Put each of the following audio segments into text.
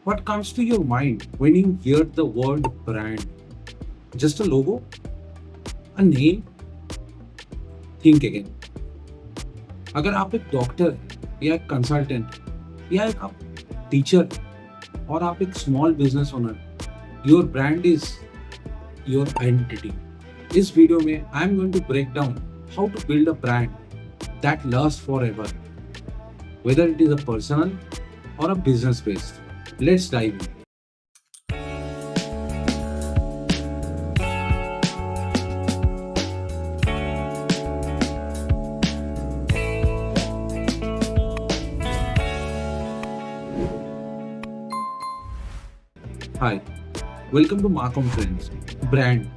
What comes to your mind when you hear the word brand? Just a logo? A name? Think again. अगर आप एक doctor या एक consultant या एक आप टीचर और आप एक small business owner, your brand is your identity. इस वीडियो में I am going to break down how to build a brand that last forever, whether it is a personal or a business based. Let's dive in. Hi, welcome to Markham Trends. Brand.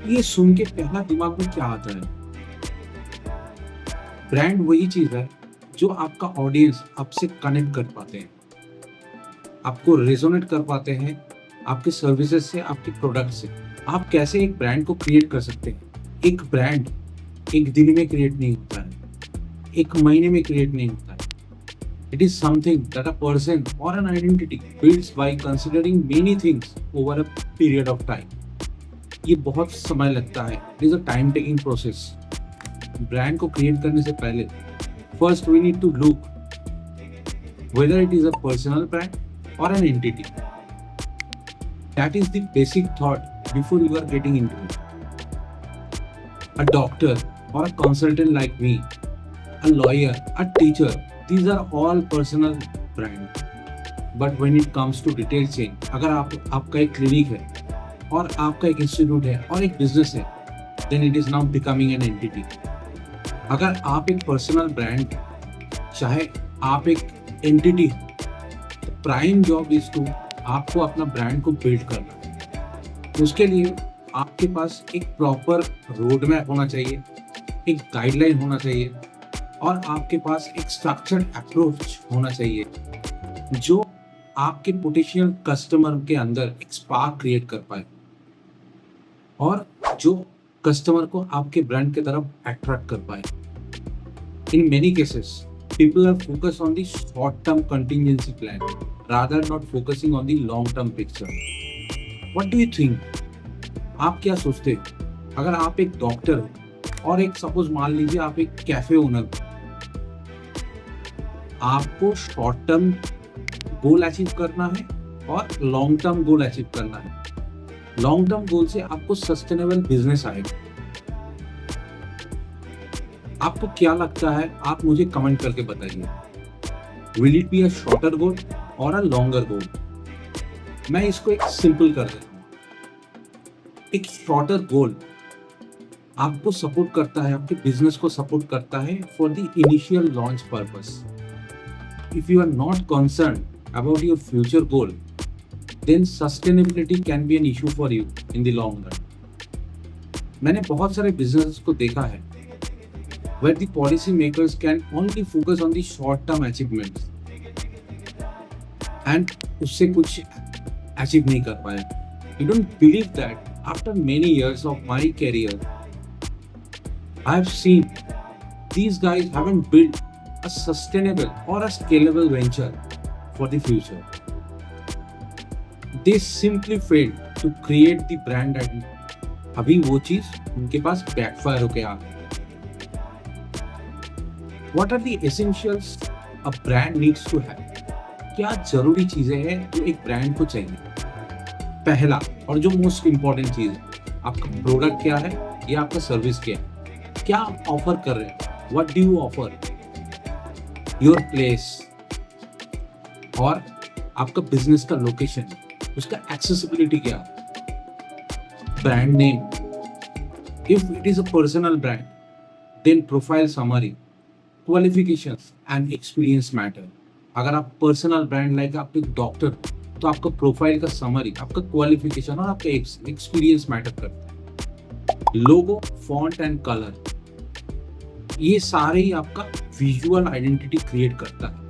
ये सुन के पहला दिमाग में क्या आता है? Brand वही चीज है जो आपका ऑडियंस आपसे कनेक्ट कर पाते हैं, आपको रेजोनेट कर पाते हैं, आपके सर्विसेज से, आपके प्रोडक्ट से. आप कैसे एक ब्रांड को क्रिएट कर सकते हैं? एक ब्रांड एक दिन में क्रिएट नहीं होता है, एक महीने में क्रिएट नहीं होता है. It is something that a person और an identity builds by considering many things over a period of time. ये बहुत समय लगता है. It is a time taking process. Brand को क्रिएट करने से पहले first we need to look whether it is a personal brand or an entity. That is the basic thought before you are getting into it. A doctor or a consultant like me, a lawyer, a teacher, these are all personal brand. But when it comes to retail chain, अगर आपका एक clinic है और आपका एक institute है और एक बिजनेस है, then it is now becoming an entity. अगर आप एक पर्सनल ब्रांड, चाहे आप एक एंटिटी, तो प्राइम जॉब इज टू आपको अपना ब्रांड को बिल्ड करना. उसके लिए आपके पास एक प्रॉपर रोड मैप होना चाहिए, एक गाइडलाइन होना चाहिए और आपके पास एक स्ट्रक्चर्ड अप्रोच होना चाहिए जो आपके पोटेंशियल कस्टमर के अंदर एक स्पार्क क्रिएट कर पाए और जो कस्टमर को आपके ब्रांड की तरफ अट्रैक्ट कर पाए. In many cases, people are focused on the short-term contingency plan rather not focusing on the long-term picture. What do you think? आप क्या सोचते हो? अगर आप एक डॉक्टर हो और एक सपोज मान लीजिए आप एक कैफे ओनर हो, आपको शॉर्ट टर्म गोल अचीव करना है और लॉन्ग टर्म गोल अचीव करना है. लॉन्ग टर्म गोल से आपको सस्टेनेबल बिजनेस आएगा. आपको क्या लगता है? आप मुझे कमेंट करके बताइए. Will it be a shorter goal और अ लॉन्गर गोल? मैं इसको एक सिंपल कर देता हूँ. एक शॉर्टर गोल आपको सपोर्ट करता है, आपके बिजनेस को सपोर्ट करता है for the initial launch purpose. If you are not concern about your future goal, then sustainability can be an issue for you in the long run. मैंने बहुत सारे बिजनेस को देखा है where the policy makers can only focus on the short term achievements and उससे कुछ achieve नहीं कर पाए. You don't believe that after many years of my career, I have seen these guys haven't built a sustainable or a scalable venture for the future. They simply failed to create the brand identity. अभी वो चीज उनके पास backfire होके आ गई. What are the essentials a brand needs to have? क्या जरूरी चीजें हैं जो एक ब्रांड को चाहिए? पहला और जो मोस्ट इंपॉर्टेंट चीज है, आपका प्रोडक्ट क्या है या आपका सर्विस क्या है? क्या आप ऑफर कर रहे हैं? What do you offer? Your place और आपका बिजनेस का लोकेशन, उसका एक्सेसिबिलिटी क्या है? Brand name. If it is a personal brand, then profile summary, qualifications and experience matter. अगर आप पर्सनल ब्रांड लाइक आप एक डॉक्टर, तो आपका प्रोफाइल का समरी, आपका क्वालिफिकेशन और आपका एक्सपीरियंस मैटर करता है. लोगो, फॉन्ट एंड कलर, ये सारे ही आपका विजुअल आइडेंटिटी क्रिएट करता है.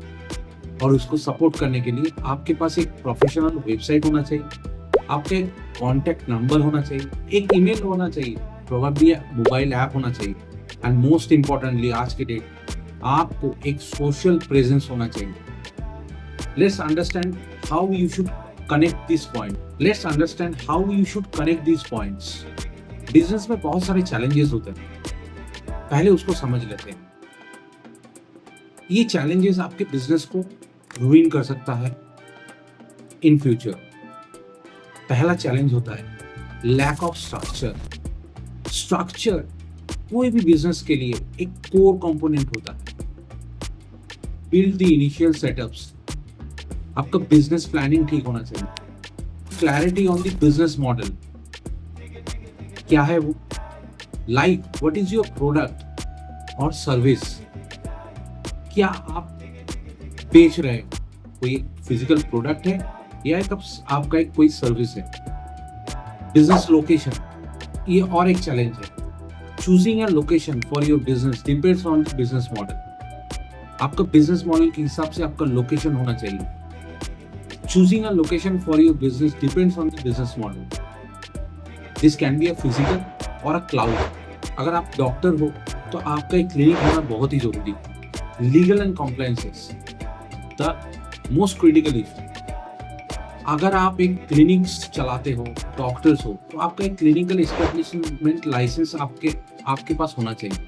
और उसको सपोर्ट करने के लिए आपके पास एक प्रोफेशनल वेबसाइट होना चाहिए, आपका एक कॉन्टैक्ट नंबर होना चाहिए, एक ईमेल होना चाहिए, प्रोबेबली मोबाइल ऐप होना चाहिए एंड मोस्ट इंपॉर्टेंटली आज के डेट आपको एक सोशल प्रेजेंस होना चाहिए. Let's understand how you should connect this point. Let's understand how you should connect these points. Business में बहुत सारे चैलेंजेस होते हैं, पहले उसको समझ लेते हैं। ये चैलेंजेस आपके बिजनेस को रुइन कर सकता है इन फ्यूचर। पहला चैलेंज होता है लैक ऑफ स्ट्रक्चर। स्ट्रक्चर कोई भी बिजनेस के लिए एक कोर कंपोनेंट होता है। Build the initial setups. आपका बिजनेस प्लानिंग ठीक होना चाहिए। Clarity on the business model, क्या है वो, like what is your product और सर्विस। क्या आप बेच रहे हो, कोई फिजिकल प्रोडक्ट है या आपका एक कोई सर्विस है। बिजनेस लोकेशन, ये और एक चैलेंज है। Choosing a location for your business depends on business model. आपका बिजनेस मॉडल के हिसाब से आपका लोकेशन होना चाहिए। Choosing a location for your business depends on the business model. This can be a physical और अ क्लाउड। अगर आप डॉक्टर हो तो आपका एक क्लिनिक होना बहुत ही जरूरी है। Legal and compliances the most critical issue. अगर आप एक क्लिनिक चलाते हो, डॉक्टर्स हो, तो आपका एक क्लिनिकल एस्टेब्लिशमेंट लाइसेंस आपके पास होना चाहिए।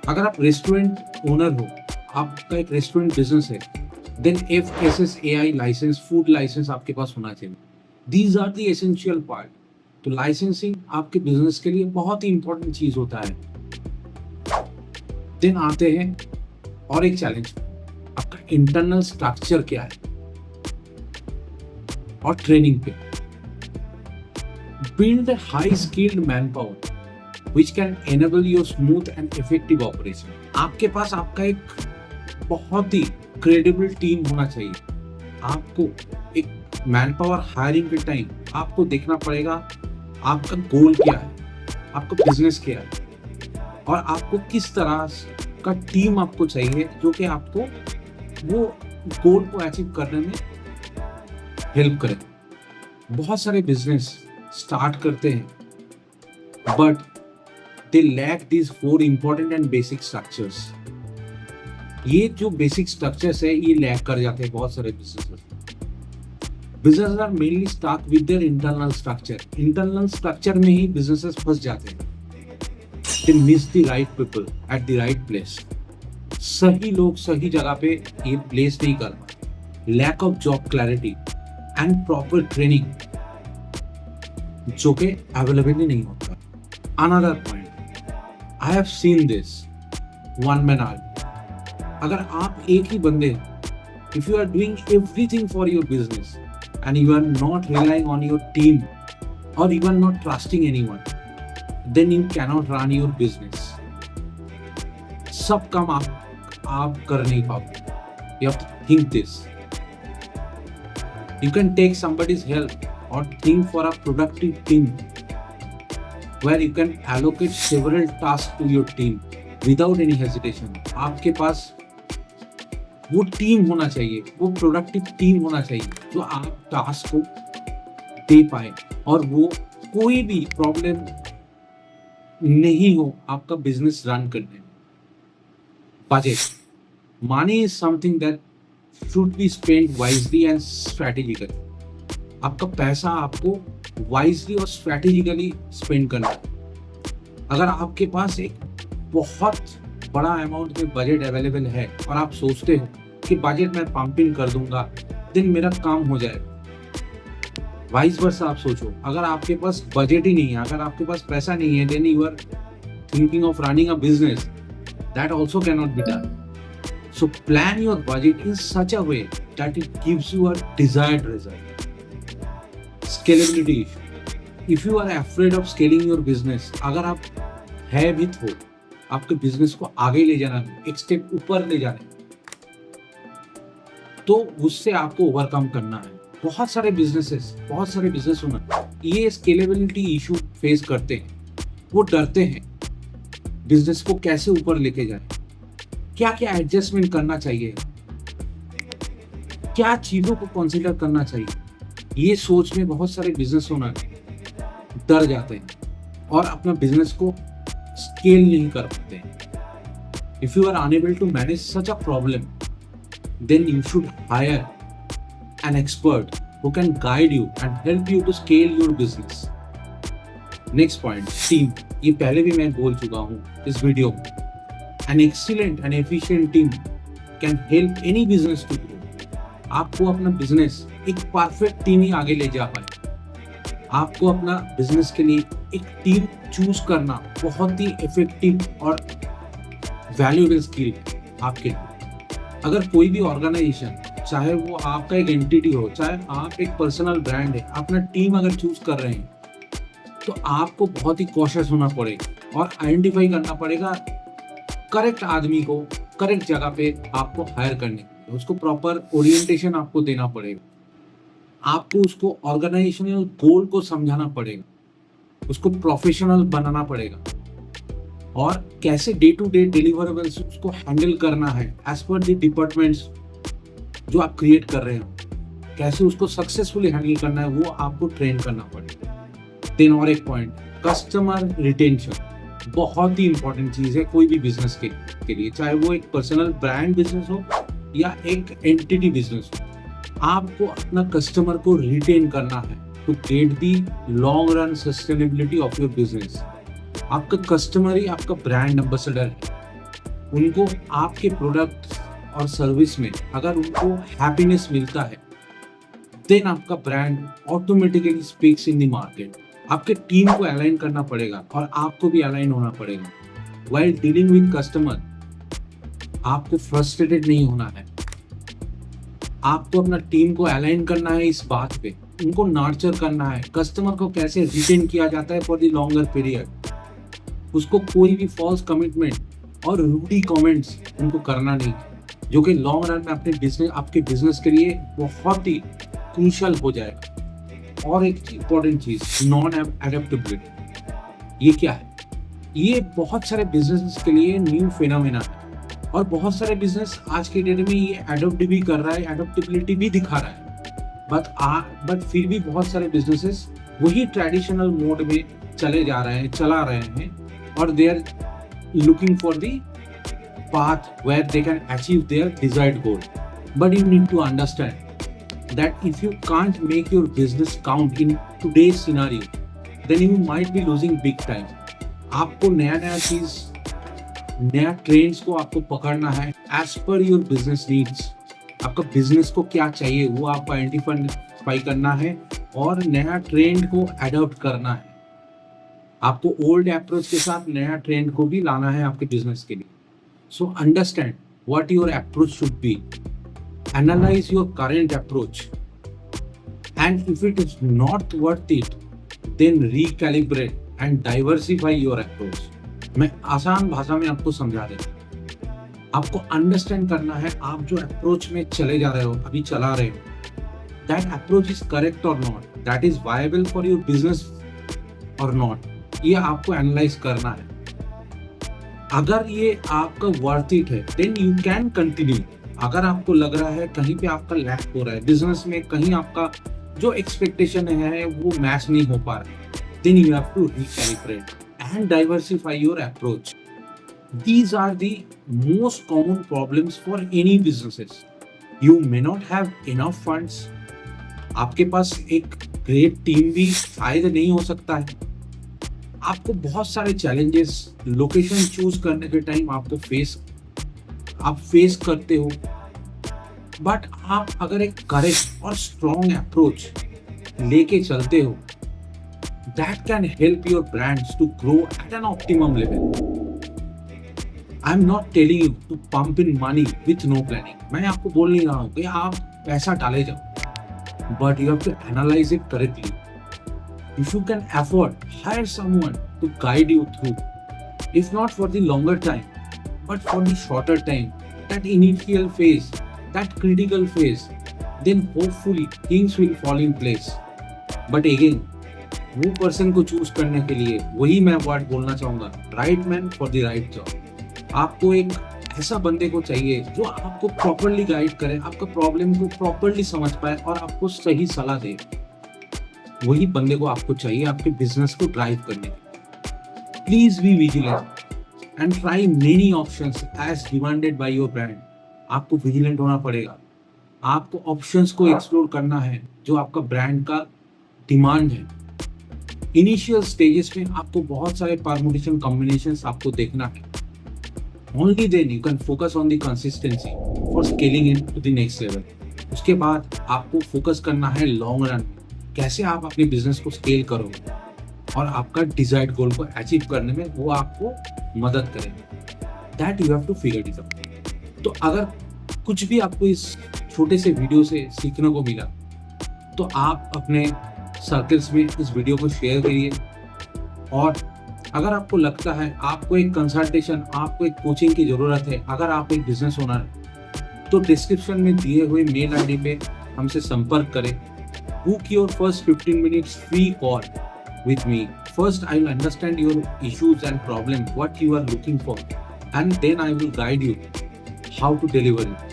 अगर आप रेस्टोरेंट ओनर हो, आपका एक रेस्टोरेंट बिजनेस है, then FSSAI licence, food licence आपके पास होना चाहिए। These are the essential part. तो लाइसेंसिंग आपके बिजनेस के लिए बहुत ही इंपॉर्टेंट चीज होता है। देन आते हैं और एक चैलेंज, आपका इंटरनल स्ट्रक्चर क्या है और ट्रेनिंग पे। Build a high skilled man power which can enable your smooth and effective operation. आपके पास आपका एक बहुत ही क्रेडिबल टीम होना चाहिए। आपको एक मैन पावर हायरिंग के टाइम आपको देखना पड़ेगा आपका गोल क्या है, आपका बिजनेस क्या है, और आपको किस तरह का टीम आपको चाहिए जो कि आपको वो गोल को अचीव करने में हेल्प करें। बहुत सारे बिजनेस स्टार्ट करते हैं but they lack this 4 important and basic structures. ये जो बेसिक स्ट्रक्चर्स है ये लैक कर जाते हैं बहुत सारे business. Business are mainly start with their internal structure. Internal structure में ही बिजनेसेस फंस जाते हैं। They miss the right people at the right place. सही लोग सही जगह पे ये प्लेस नहीं कर पाते। Lack of job clarity and proper training जो कि अवेलेबल ही नहीं होता। Another point, I have seen this one man army. अगर आप एक ही बंदे, if you are doing everything for your business and you are not relying on your team और you are not trusting anyone, then you cannot run your business. सब काम आप कर नहीं पाओगे। You have to think this. You can take somebody's help or think for a productive team where you can allocate several tasks to your team without any hesitation. आपके पास वो team होना चाहिए, वो प्रोडक्टिव टीम होना चाहिए जो आप task को दे पाए और वो कोई भी प्रॉब्लम नहीं हो आपका बिजनेस रन करने में। Budget, money is something that should be spent wisely and strategically. आपका पैसा आपको wisely और strategically spend करना है। अगर आपके पास एक बहुत बड़ा अमाउंट में बजट अवेलेबल है और आप सोचते हो कि बजट मैं पंपिंग कर दूंगा दिन मेरा काम हो जाएगा, वाइस वर्सा आप सोचो। अगर आपके पास बजट ही नहीं है, अगर आपके पास पैसा नहीं है, then you are thinking of running a business, that also cannot be done. So plan your budget in such a way that it gives you a desired result. Scalability issue. If you are afraid of scaling your business, अगर आप भयभीत हो आपके business को आगे ले जाना, एक स्टेप ऊपर ले जाना, तो उससे आपको ओवरकम करना है। बहुत सारे बिजनेस ओनर ये स्केलेबिलिटी इशू फेस करते हैं। वो डरते हैं बिजनेस को कैसे ऊपर लेके जाए, क्या क्या एडजस्टमेंट करना चाहिए, क्या चीजों को कंसीडर करना चाहिए। ये सोच में बहुत सारे बिजनेस ओनर डर जाते हैं और अपना बिजनेस को स्केल नहीं कर पाते हैं। If you are unable to manage such a problem, then you should hire an expert who can guide you and help you to scale your business. Next point, team. ये पहले भी मैं बोल चुका हूँ इस वीडियो में. An excellent and efficient team can help any business to grow. आपको अपना बिजनेस एक परफेक्ट टीम ही आगे ले जा पाए. आपको अपना बिजनेस के लिए एक टीम चूज करना बहुत ही इफेक्टिव और वैल्यूएबल स्किल आपके लिए. अगर कोई भी ऑर्गेनाइजेशन, चाहे वो आपका एक एंटिटी हो, चाहे आप एक पर्सनल ब्रांड है, अपना टीम अगर चूज कर रहे हैं तो आपको बहुत ही कॉशियस होना पड़ेगा और आइडेंटिफाई करना पड़ेगा करेक्ट आदमी को करेक्ट जगह पे आपको हायर करने के लिए. उसको प्रॉपर ओरिएंटेशन आपको देना पड़ेगा. आपको उसको ऑर्गेनाइजेशनल गोल को समझाना पड़ेगा, उसको प्रोफेशनल बनाना पड़ेगा और कैसे डे टू डे डिलीवरेबल्स उसको हैंडल करना है एज पर द डिपार्टमेंट्स जो आप क्रिएट कर रहे हो, कैसे उसको सक्सेसफुली हैंडल करना है वो आपको ट्रेन करना पड़ेगा. देन और एक पॉइंट, कस्टमर रिटेंशन. बहुत ही इंपॉर्टेंट चीज है कोई भी बिजनेस के लिए, चाहे वो एक पर्सनल ब्रांड बिजनेस हो या एक एंटिटी बिजनेस हो. आपको अपना कस्टमर को रिटेन करना है to get the long run sustainability of your business. आपका कस्टमर ही आपका ब्रांड एम्बेसडर है. उनको आपके प्रोडक्ट और सर्विस में अगर उनको हैप्पीनेस मिलता है देन आपका brand automatically speaks in the market. आपके टीम को अलाइन करना पड़ेगा और आपको भी अलाइन होना पड़ेगा. व्हाइल डीलिंग विद कस्टमर आपको फ्रस्ट्रेटेड नहीं होना है. आपको अपना टीम को अलाइन करना है इस बात पे, उनको नर्चर करना है. कस्टमर को कैसे रिटेन किया जाता है फॉर द लॉन्गर पीरियड. उसको कोई भी फॉल्स कमिटमेंट और रूडी कमेंट्स उनको करना नहीं, जो कि लॉन्ग रन में अपने बिजनेस आपके बिजनेस के लिए बहुत ही क्रूशियल हो जाएगा. और एक इंपॉर्टेंट चीज, नॉन एडेप्टेबिलिटी. ये क्या है? ये बहुत सारे बिजनेस के लिए न्यू फिनोमेना है और बहुत सारे बिजनेस आज के डेट में ये एडोप्ट भी कर रहा है, एडोप्टेबिलिटी भी दिखा रहा है. बट फिर भी बहुत सारे बिजनेसेस वही ट्रेडिशनल मोड में चला रहे हैं और they are looking for the path where they can achieve their desired goal. But you need to understand that if you can't make your business count in today's scenario, then you might be losing big time. आपको नया चीज, नया trends को आपको पकड़ना है as per your business needs. आपका business को क्या चाहिए वो आपको आइडेंटिफाई करना है और नया ट्रेंड को अडॉप्ट करना है. आपको ओल्ड अप्रोच के साथ नया ट्रेंड को भी लाना है आपके बिजनेस के लिए. So understand what your approach should be. Analyze your current approach. And if it is not worth it, then recalibrate and diversify your approach. मैं आसान भाषा में आपको समझा देता. आपको अंडरस्टैंड करना है आप जो अप्रोच में चले जा रहे हो, अभी चला रहे हो, that approach is correct or not, that is viable for your business or not. ये आपको एनालाइज करना है. अगर ये आपका वर्थ इट है देन यू कैन कंटिन्यू. अगर आपको लग रहा है कहीं पे आपका लैक हो रहा है बिजनेस में, कहीं आपका जो एक्सपेक्टेशन है वो मैच नहीं हो पा रहा, then you have to recalibrate and diversify your approach. These are the most common problems for any businesses. You may not have enough funds. आपके पास एक ग्रेट टीम भी शायद नहीं हो सकता है. आपको बहुत सारे चैलेंजेस लोकेशन चूज करने के टाइम आप फेस करते हो. बट आप अगर एक करेक्ट और स्ट्रॉन्ग अप्रोच लेके चलते हो, that can help your brands to grow at an optimum level. I am not telling you to pump in money with no planning. मैं आपको बोल नहीं रहा हूँ कि आप पैसा डाले जाओ, but you have to analyse it correctly. If you can afford, hire someone to guide you through, if not for the longer time, but for the shorter time, that initial phase, that critical phase, then hopefully things will fall in place. But again, वो person को choose करने के लिए वही मैं word बोलना चाहूँगा, right man for the right job. आपको एक ऐसा बंदे को चाहिए जो आपको प्रॉपरली गाइड करे, आपका प्रॉब्लम को प्रॉपरली समझ पाए और आपको सही सलाह दे. वही बंदे को आपको चाहिए आपके बिजनेस को ड्राइव करने के लिए. Please be vigilant and try many options as demanded by your brand. आपको विजिलेंट होना पड़ेगा. आपको ऑप्शंस को एक्सप्लोर करना है जो आपका ब्रांड का डिमांड है। इनिशियल स्टेजेस में आपको बहुत सारे परमुटेशन कॉम्बिनेशंस आपको देखना है। Only then you can focus on the consistency for scaling into the next level. उसके बाद आपको फोकस करना है लॉन्ग रन, कैसे आप अपने बिजनेस को स्केल करोगे और आपका डिजायर्ड गोल को अचीव करने में वो आपको मदद करेंगे। That you have to figure it out. तो अगर कुछ भी आपको इस छोटे से वीडियो से सीखने को मिला तो आप अपने सर्कल्स में इस वीडियो को शेयर करिए। और अगर आपको लगता है आपको एक कंसल्टेशन, आपको एक कोचिंग की ज़रूरत है, अगर आप एक बिजनेस ओनर हैं, तो डिस्क्रिप्शन में दिए हुए मेल आईडी पे हमसे संपर्क करें। Book your first 15 minutes free call with me. First, I will understand your issues and problem, what you are looking for, and then I will guide you how to deliver it.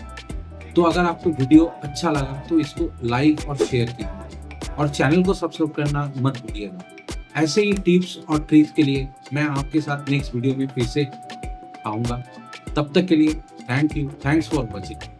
तो अगर आपको video अच्छा लगा तो इसको like और share कीजिए और चैनल को सब्सक्राइब करना मत भूलिएगा। ऐसे ही टिप्स और ट्रिक्स के लिए मैं आपके साथ नेक्स्ट वीडियो में फिर से आऊँगा। तब तक के लिए thank you, thanks for watching.